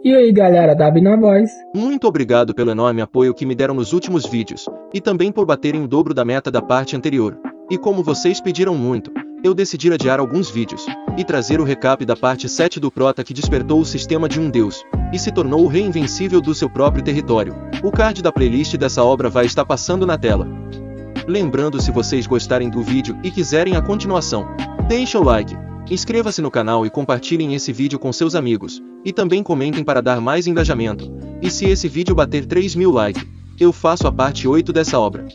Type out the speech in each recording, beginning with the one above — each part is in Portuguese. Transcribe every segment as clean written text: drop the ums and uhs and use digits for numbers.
E aí galera, Dabi na voz. Muito obrigado pelo enorme apoio que me deram nos últimos vídeos, e também por baterem o dobro da meta da parte anterior. E como vocês pediram muito, eu decidi adiar alguns vídeos, e trazer o recap da parte 7 do Prota que despertou o sistema de um deus, e se tornou o rei invencível do seu próprio território. O card da playlist dessa obra vai estar passando na tela. Lembrando, se vocês gostarem do vídeo e quiserem a continuação, deixa o like, inscreva-se no canal e compartilhem esse vídeo com seus amigos, e também comentem para dar mais engajamento. E se esse vídeo bater 3.000 likes, eu faço a parte 8 dessa obra.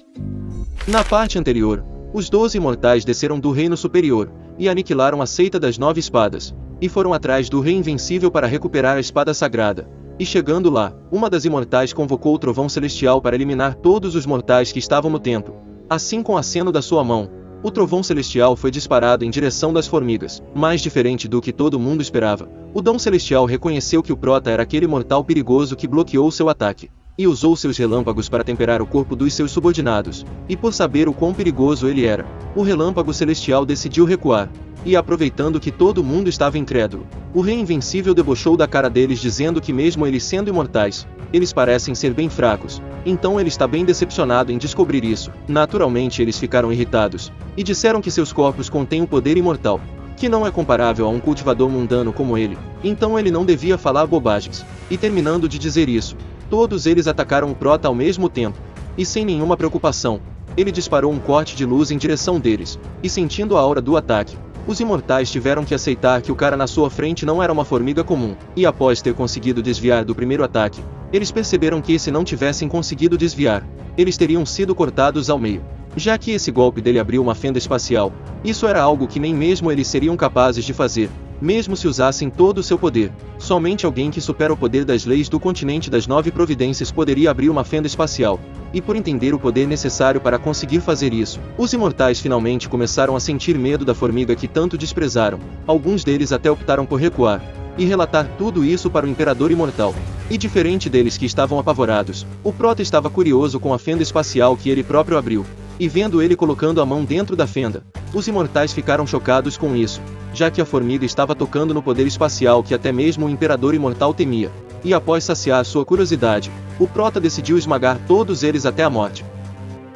Na parte anterior, os 12 imortais desceram do reino superior, e aniquilaram a seita das 9 espadas, e foram atrás do rei invencível para recuperar a espada sagrada. E chegando lá, uma das imortais convocou o trovão celestial para eliminar todos os mortais que estavam no templo. Assim, com aceno da sua mão, o trovão celestial foi disparado em direção das formigas. Mais diferente do que todo mundo esperava, o Dão Celestial reconheceu que o Prota era aquele mortal perigoso que bloqueou seu ataque, e usou seus relâmpagos para temperar o corpo dos seus subordinados. E por saber o quão perigoso ele era, o relâmpago celestial decidiu recuar. E aproveitando que todo mundo estava incrédulo, o rei invencível debochou da cara deles, dizendo que mesmo eles sendo imortais, eles parecem ser bem fracos. Então ele está bem decepcionado em descobrir isso. Naturalmente eles ficaram irritados, e disseram que seus corpos contêm um poder imortal, que não é comparável a um cultivador mundano como ele. Então ele não devia falar bobagens. E terminando de dizer isso, todos eles atacaram o Prota ao mesmo tempo, e sem nenhuma preocupação, ele disparou um corte de luz em direção deles, e sentindo a aura do ataque, os imortais tiveram que aceitar que o cara na sua frente não era uma formiga comum, e após ter conseguido desviar do primeiro ataque, eles perceberam que se não tivessem conseguido desviar, eles teriam sido cortados ao meio. Já que esse golpe dele abriu uma fenda espacial, isso era algo que nem mesmo eles seriam capazes de fazer, mesmo se usassem todo o seu poder. Somente alguém que supera o poder das leis do continente das 9 providências poderia abrir uma fenda espacial. E por entender o poder necessário para conseguir fazer isso, os imortais finalmente começaram a sentir medo da formiga que tanto desprezaram. Alguns deles até optaram por recuar, e relatar tudo isso para o Imperador Imortal. E diferente deles que estavam apavorados, o Prota estava curioso com a fenda espacial que ele próprio abriu. E vendo ele colocando a mão dentro da fenda, os imortais ficaram chocados com isso, já que a formiga estava tocando no poder espacial que até mesmo o Imperador Imortal temia. E após saciar sua curiosidade, o Prota decidiu esmagar todos eles até a morte.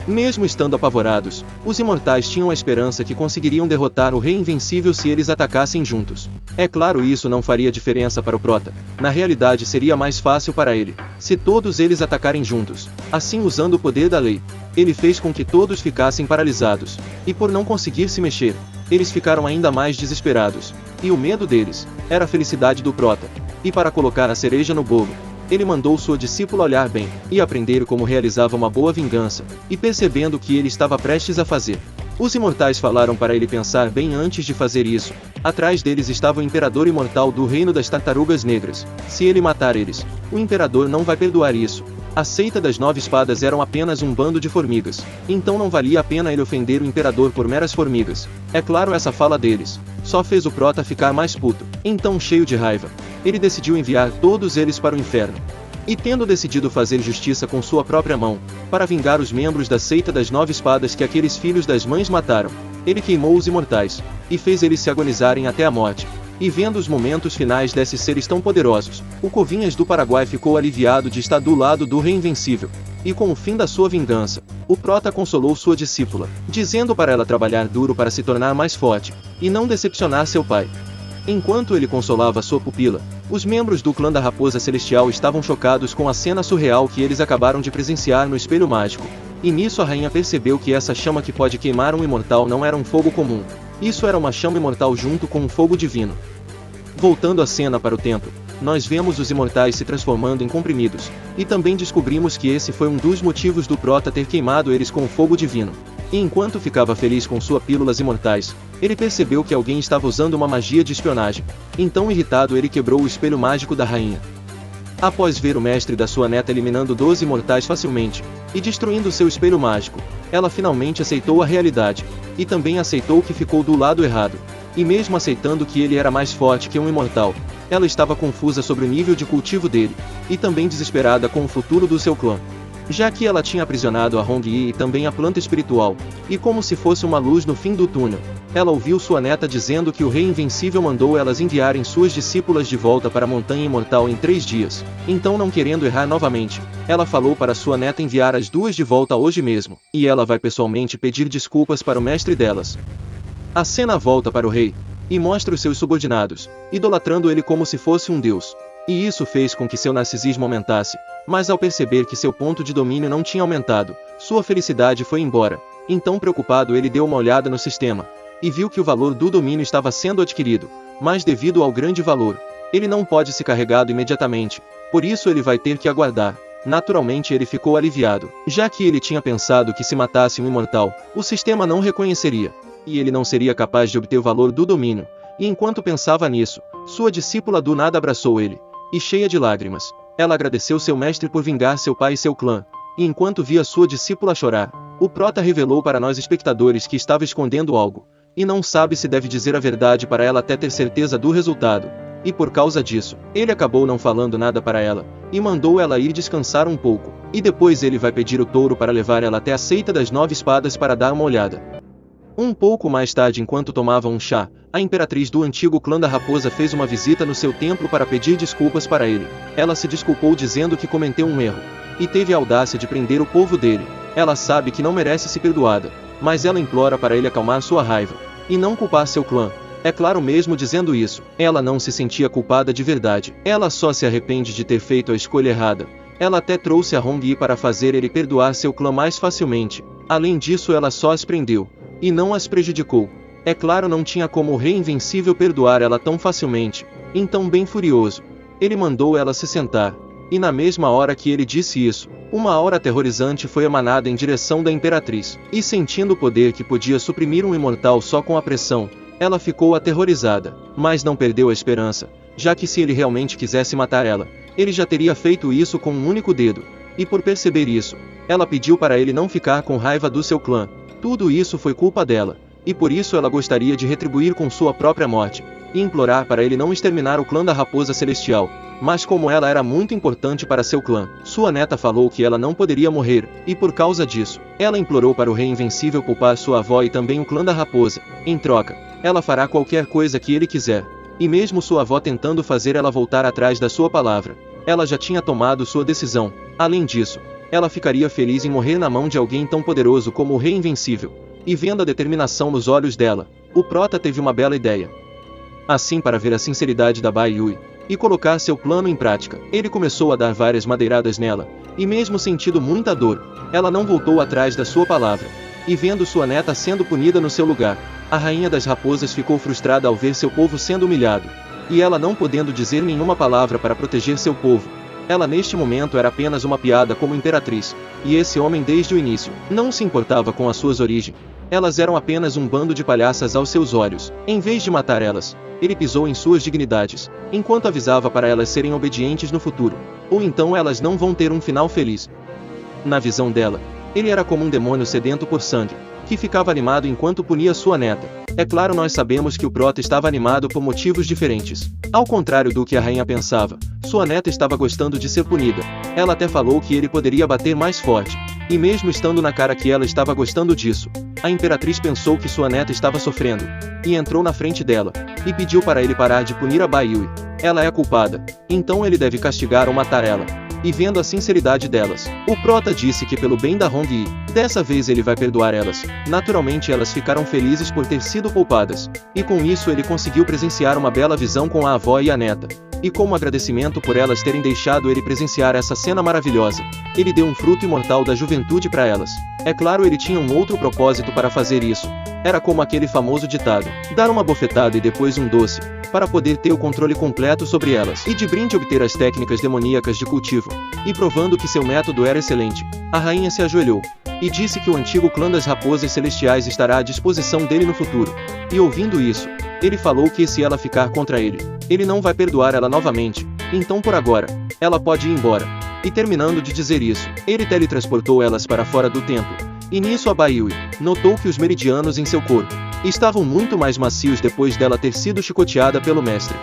Mesmo estando apavorados, os imortais tinham a esperança que conseguiriam derrotar o rei invencível se eles atacassem juntos. É claro, isso não faria diferença para o Prota. Na realidade seria mais fácil para ele, se todos eles atacarem juntos. Assim, usando o poder da lei, ele fez com que todos ficassem paralisados, e por não conseguir se mexer, eles ficaram ainda mais desesperados. E o medo deles era a felicidade do Prota. E para colocar a cereja no bolo, ele mandou sua discípula olhar bem, e aprender como realizava uma boa vingança, e percebendo o que ele estava prestes a fazer, os imortais falaram para ele pensar bem antes de fazer isso. Atrás deles estava o Imperador Imortal do Reino das Tartarugas Negras. Se ele matar eles, o Imperador não vai perdoar isso. A seita das 9 espadas eram apenas um bando de formigas, então não valia a pena ele ofender o Imperador por meras formigas. É claro, essa fala deles só fez o Prota ficar mais puto. Então, cheio de raiva, ele decidiu enviar todos eles para o inferno. E tendo decidido fazer justiça com sua própria mão, para vingar os membros da seita das 9 espadas que aqueles filhos das mães mataram, ele queimou os imortais, e fez eles se agonizarem até a morte. E vendo os momentos finais desses seres tão poderosos, o Covinhas do Paraguai ficou aliviado de estar do lado do rei invencível. E com o fim da sua vingança, o Prota consolou sua discípula, dizendo para ela trabalhar duro para se tornar mais forte, e não decepcionar seu pai. Enquanto ele consolava sua pupila, os membros do clã da Raposa Celestial estavam chocados com a cena surreal que eles acabaram de presenciar no espelho mágico. E nisso a rainha percebeu que essa chama que pode queimar um imortal não era um fogo comum. Isso era uma chama imortal junto com um fogo divino. Voltando a cena para o templo, nós vemos os imortais se transformando em comprimidos, e também descobrimos que esse foi um dos motivos do Prota ter queimado eles com o fogo divino. E enquanto ficava feliz com suas pílulas imortais, ele percebeu que alguém estava usando uma magia de espionagem. Então, irritado, ele quebrou o espelho mágico da rainha. Após ver o mestre da sua neta eliminando 12 imortais facilmente, e destruindo seu espelho mágico, ela finalmente aceitou a realidade, e também aceitou que ficou do lado errado. E mesmo aceitando que ele era mais forte que um imortal, ela estava confusa sobre o nível de cultivo dele, e também desesperada com o futuro do seu clã. já que ela tinha aprisionado a Hong-Yi e também a planta espiritual, e como se fosse uma luz no fim do túnel. Ela ouviu sua neta dizendo que o Rei Invencível mandou elas enviarem suas discípulas de volta para a Montanha Imortal em 3 dias. Então, não querendo errar novamente, ela falou para sua neta enviar as duas de volta hoje mesmo, e ela vai pessoalmente pedir desculpas para o mestre delas. A cena volta para o rei, e mostra os seus subordinados, idolatrando ele como se fosse um deus. E isso fez com que seu narcisismo aumentasse, mas ao perceber que seu ponto de domínio não tinha aumentado, sua felicidade foi embora. Então, preocupado, ele deu uma olhada no sistema, e viu que o valor do domínio estava sendo adquirido, mas devido ao grande valor, ele não pode ser carregado imediatamente, por isso ele vai ter que aguardar. Naturalmente ele ficou aliviado, já que ele tinha pensado que se matasse um imortal, o sistema não reconheceria, e ele não seria capaz de obter o valor do domínio. E enquanto pensava nisso, sua discípula do nada abraçou ele, e cheia de lágrimas, ela agradeceu seu mestre por vingar seu pai e seu clã. E enquanto via sua discípula chorar, o prota revelou para nós espectadores que estava escondendo algo, e não sabe se deve dizer a verdade para ela até ter certeza do resultado. E por causa disso, ele acabou não falando nada para ela, e mandou ela ir descansar um pouco, e depois ele vai pedir o touro para levar ela até a Seita das 9 Espadas para dar uma olhada. Um pouco mais tarde, enquanto tomava um chá, a imperatriz do antigo clã da raposa fez uma visita no seu templo para pedir desculpas para ele. Ela se desculpou dizendo que cometeu um erro, e teve a audácia de prender o povo dele. Ela sabe que não merece ser perdoada, mas ela implora para ele acalmar sua raiva, e não culpar seu clã. É claro, mesmo dizendo isso, ela não se sentia culpada de verdade. Ela só se arrepende de ter feito a escolha errada. Ela até trouxe a Hong-Yi para fazer ele perdoar seu clã mais facilmente. Além disso, ela só as prendeu, e não as prejudicou. É claro, não tinha como o Rei Invencível perdoar ela tão facilmente. Então, bem furioso, ele mandou ela se sentar. E na mesma hora que ele disse isso, uma aura aterrorizante foi emanada em direção da imperatriz. E sentindo o poder que podia suprimir um imortal só com a pressão, ela ficou aterrorizada, mas não perdeu a esperança, já que se ele realmente quisesse matar ela, ele já teria feito isso com um único dedo. E por perceber isso, ela pediu para ele não ficar com raiva do seu clã. Tudo isso foi culpa dela, e por isso ela gostaria de retribuir com sua própria morte, e implorar para ele não exterminar o clã da Raposa Celestial. Mas como ela era muito importante para seu clã, sua neta falou que ela não poderia morrer, e por causa disso, ela implorou para o Rei Invencível poupar sua avó e também o clã da Raposa. Em troca, ela fará qualquer coisa que ele quiser. E mesmo sua avó tentando fazer ela voltar atrás da sua palavra, ela já tinha tomado sua decisão. Além disso, ela ficaria feliz em morrer na mão de alguém tão poderoso como o Rei Invencível. E vendo a determinação nos olhos dela, o prota teve uma bela ideia. Assim, para ver a sinceridade da Bai Yui e colocar seu plano em prática, ele começou a dar várias madeiradas nela, e mesmo sentindo muita dor, ela não voltou atrás da sua palavra. E vendo sua neta sendo punida no seu lugar, a rainha das raposas ficou frustrada ao ver seu povo sendo humilhado, e ela não podendo dizer nenhuma palavra para proteger seu povo. Ela neste momento era apenas uma piada como imperatriz, e esse homem desde o início não se importava com as suas origens. Elas eram apenas um bando de palhaças aos seus olhos. Em vez de matar elas, ele pisou em suas dignidades, enquanto avisava para elas serem obedientes no futuro, ou então elas não vão ter um final feliz. Na visão dela, ele era como um demônio sedento por sangue, que ficava animado enquanto punia sua neta. É claro, nós sabemos que o prota estava animado por motivos diferentes. Ao contrário do que a rainha pensava, sua neta estava gostando de ser punida. Ela até falou que ele poderia bater mais forte. E mesmo estando na cara que ela estava gostando disso, a imperatriz pensou que sua neta estava sofrendo, e entrou na frente dela, e pediu para ele parar de punir a Bai Yui. Ela é a culpada, então ele deve castigar ou matar ela. E vendo a sinceridade delas, o prota disse que pelo bem da Hong-Yi, dessa vez ele vai perdoar elas. Naturalmente elas ficaram felizes por ter sido poupadas, e com isso ele conseguiu presenciar uma bela visão com a avó e a neta. E como agradecimento por elas terem deixado ele presenciar essa cena maravilhosa, ele deu um fruto imortal da juventude para elas. É claro, ele tinha um outro propósito para fazer isso. Era como aquele famoso ditado: dar uma bofetada e depois um doce, para poder ter o controle completo sobre elas. E de brinde obter as técnicas demoníacas de cultivo. E provando que seu método era excelente, a rainha se ajoelhou, e disse que o antigo clã das raposas celestiais estará à disposição dele no futuro. E ouvindo isso, ele falou que se ela ficar contra ele, ele não vai perdoar ela novamente. Então por agora, ela pode ir embora. E terminando de dizer isso, ele teletransportou elas para fora do templo. E nisso a Bai Yui notou que os meridianos em seu corpo estavam muito mais macios depois dela ter sido chicoteada pelo mestre.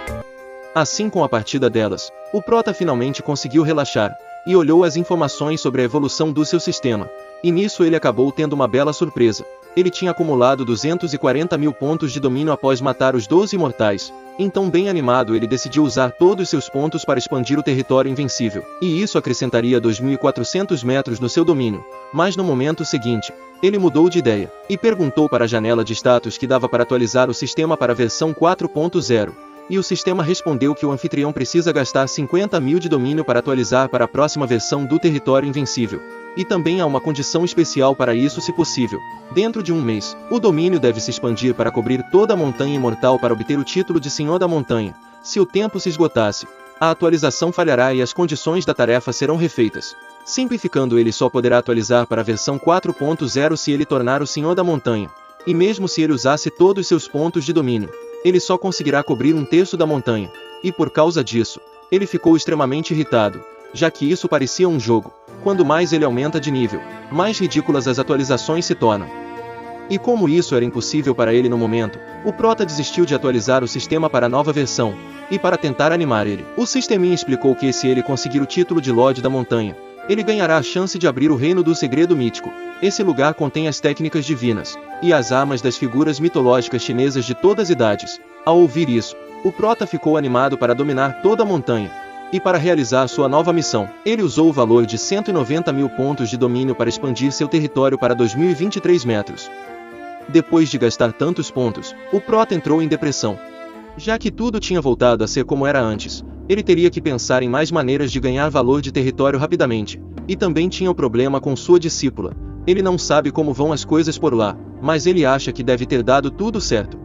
Assim, com a partida delas, o prota finalmente conseguiu relaxar, e olhou as informações sobre a evolução do seu sistema. E nisso ele acabou tendo uma bela surpresa. Ele tinha acumulado 240 mil pontos de domínio após matar os 12 imortais. Então, bem animado, ele decidiu usar todos seus pontos para expandir o território invencível. E isso acrescentaria 2.400 metros no seu domínio. Mas no momento seguinte, ele mudou de ideia e perguntou para a janela de status que dava para atualizar o sistema para a versão 4.0. E o sistema respondeu que o anfitrião precisa gastar 50 mil de domínio para atualizar para a próxima versão do território invencível. E também há uma condição especial para isso, se possível. Dentro de um mês, o domínio deve se expandir para cobrir toda a montanha imortal para obter o título de Senhor da Montanha. Se o tempo se esgotasse, a atualização falhará e as condições da tarefa serão refeitas. Simplificando, ele só poderá atualizar para a versão 4.0 se ele tornar o Senhor da Montanha. E mesmo se ele usasse todos seus pontos de domínio, ele só conseguirá cobrir um terço da montanha. E por causa disso, ele ficou extremamente irritado, já que isso parecia um jogo. Quando mais ele aumenta de nível, mais ridículas as atualizações se tornam. E como isso era impossível para ele no momento, o Prota desistiu de atualizar o sistema para a nova versão, e para tentar animar ele, o sisteminha explicou que se ele conseguir o título de Lorde da Montanha, ele ganhará a chance de abrir o Reino do Segredo Mítico. Esse lugar contém as técnicas divinas e as armas das figuras mitológicas chinesas de todas as idades. Ao ouvir isso, o Prota ficou animado para dominar toda a montanha. E para realizar sua nova missão, ele usou o valor de 190 mil pontos de domínio para expandir seu território para 2023 metros. Depois de gastar tantos pontos, o Prota entrou em depressão. Já que tudo tinha voltado a ser como era antes, ele teria que pensar em mais maneiras de ganhar valor de território rapidamente. E também tinha o problema com sua discípula. Ele não sabe como vão as coisas por lá, mas ele acha que deve ter dado tudo certo.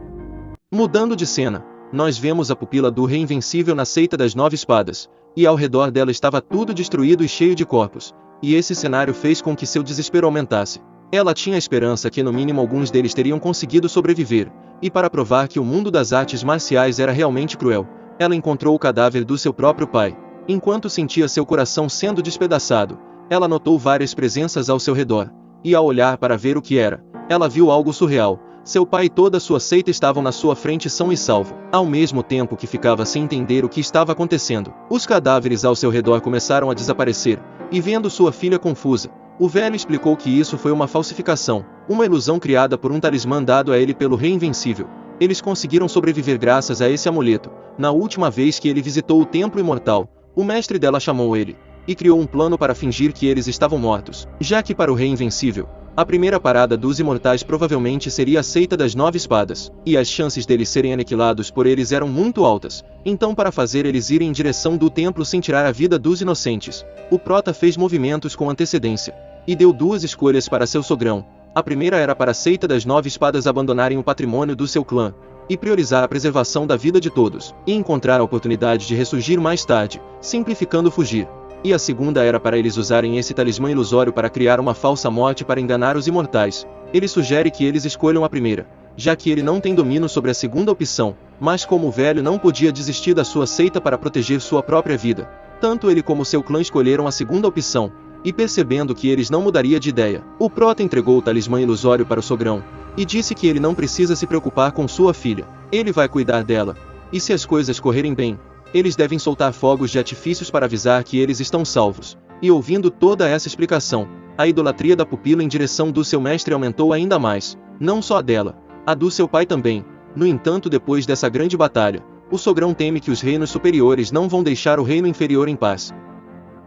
Mudando de cena, nós vemos a pupila do Rei Invencível na seita das 9 espadas, e ao redor dela estava tudo destruído e cheio de corpos, e esse cenário fez com que seu desespero aumentasse. Ela tinha a esperança que no mínimo alguns deles teriam conseguido sobreviver, e para provar que o mundo das artes marciais era realmente cruel, ela encontrou o cadáver do seu próprio pai. Enquanto sentia seu coração sendo despedaçado, ela notou várias presenças ao seu redor, e ao olhar para ver o que era, ela viu algo surreal. Seu pai e toda sua seita estavam na sua frente são e salvo. Ao mesmo tempo que ficava sem entender o que estava acontecendo, os cadáveres ao seu redor começaram a desaparecer, e vendo sua filha confusa, o velho explicou que isso foi uma falsificação, uma ilusão criada por um talismã dado a ele pelo Rei Invencível. Eles conseguiram sobreviver graças a esse amuleto. Na última vez que ele visitou o Templo Imortal, o mestre dela chamou ele, e criou um plano para fingir que eles estavam mortos, já que para o Rei Invencível, a primeira parada dos imortais provavelmente seria a seita das 9 espadas, e as chances deles serem aniquilados por eles eram muito altas. Então, para fazer eles irem em direção do templo sem tirar a vida dos inocentes, o Prota fez movimentos com antecedência, e deu 2 escolhas para seu sogrão. A primeira era para a seita das 9 espadas abandonarem o patrimônio do seu clã, e priorizar a preservação da vida de todos, e encontrar a oportunidade de ressurgir mais tarde, simplificando fugir. E a segunda era para eles usarem esse talismã ilusório para criar uma falsa morte para enganar os imortais. Ele sugere que eles escolham a primeira, já que ele não tem domínio sobre a segunda opção, mas como o velho não podia desistir da sua seita para proteger sua própria vida, tanto ele como seu clã escolheram a segunda opção, e percebendo que eles não mudaria de ideia, o Prota entregou o talismã ilusório para o sogrão, e disse que ele não precisa se preocupar com sua filha, ele vai cuidar dela, e se as coisas correrem bem, eles devem soltar fogos de artifícios para avisar que eles estão salvos. E ouvindo toda essa explicação, a idolatria da pupila em direção do seu mestre aumentou ainda mais, não só a dela, a do seu pai também. No entanto, depois dessa grande batalha, o sogrão teme que os reinos superiores não vão deixar o reino inferior em paz.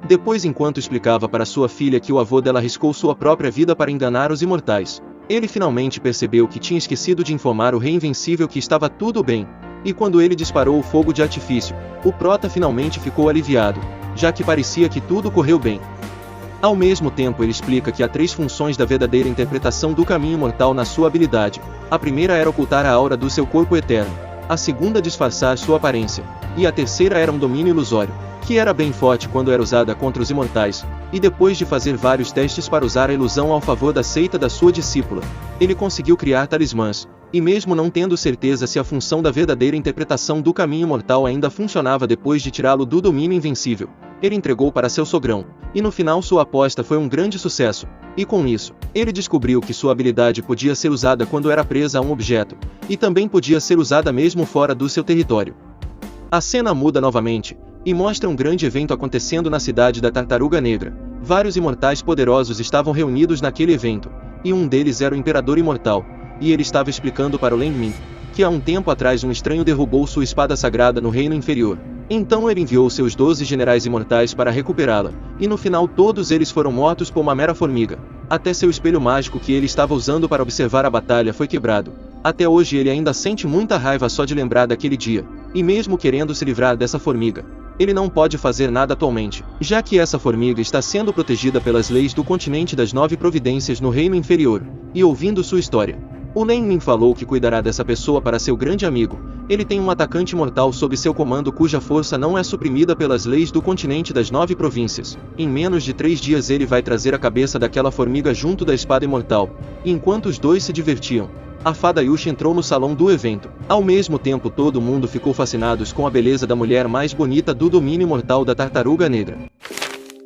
Depois, enquanto explicava para sua filha que o avô dela arriscou sua própria vida para enganar os imortais, ele finalmente percebeu que tinha esquecido de informar o Rei Invencível que estava tudo bem. E quando ele disparou o fogo de artifício, o Prota finalmente ficou aliviado, já que parecia que tudo correu bem. Ao mesmo tempo, ele explica que há 3 funções da verdadeira interpretação do caminho mortal na sua habilidade. A primeira era ocultar a aura do seu corpo eterno, a segunda disfarçar sua aparência, e a terceira era um domínio ilusório, que era bem forte quando era usada contra os imortais. E depois de fazer vários testes para usar a ilusão ao favor da seita da sua discípula, ele conseguiu criar talismãs. E mesmo não tendo certeza se a função da verdadeira interpretação do caminho mortal ainda funcionava depois de tirá-lo do domínio invencível, ele entregou para seu sogrão, e no final sua aposta foi um grande sucesso, e com isso, ele descobriu que sua habilidade podia ser usada quando era presa a um objeto, e também podia ser usada mesmo fora do seu território. A cena muda novamente, e mostra um grande evento acontecendo na cidade da Tartaruga Negra. Vários imortais poderosos estavam reunidos naquele evento, e um deles era o Imperador Imortal, e ele estava explicando para o Lang Min que há um tempo atrás um estranho derrubou sua espada sagrada no reino inferior. Então ele enviou seus 12 generais imortais para recuperá-la, e no final todos eles foram mortos por uma mera formiga. Até seu espelho mágico que ele estava usando para observar a batalha foi quebrado. Até hoje ele ainda sente muita raiva só de lembrar daquele dia, e mesmo querendo se livrar dessa formiga, ele não pode fazer nada atualmente, já que essa formiga está sendo protegida pelas leis do continente das 9 providências no reino inferior. E ouvindo sua história, o Lang Min falou que cuidará dessa pessoa para seu grande amigo. Ele tem um atacante mortal sob seu comando cuja força não é suprimida pelas leis do continente das 9 províncias. Em menos de 3 dias ele vai trazer a cabeça daquela formiga junto da espada imortal. E enquanto os dois se divertiam, a fada Yushi entrou no salão do evento. Ao mesmo tempo todo mundo ficou fascinados com a beleza da mulher mais bonita do domínio mortal da Tartaruga Negra.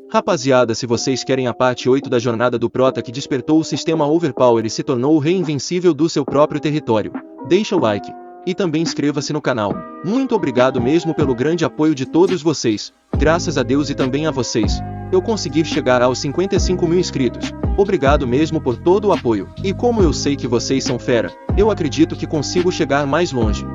Rapaziada, se vocês querem a parte 8 da jornada do Prota que despertou o sistema Overpower e se tornou o rei invencível do seu próprio território, deixa o like, e também inscreva-se no canal. Muito obrigado mesmo pelo grande apoio de todos vocês. Graças a Deus e também a vocês, eu consegui chegar aos 55 mil inscritos. Obrigado mesmo por todo o apoio. E como eu sei que vocês são fera, eu acredito que consigo chegar mais longe.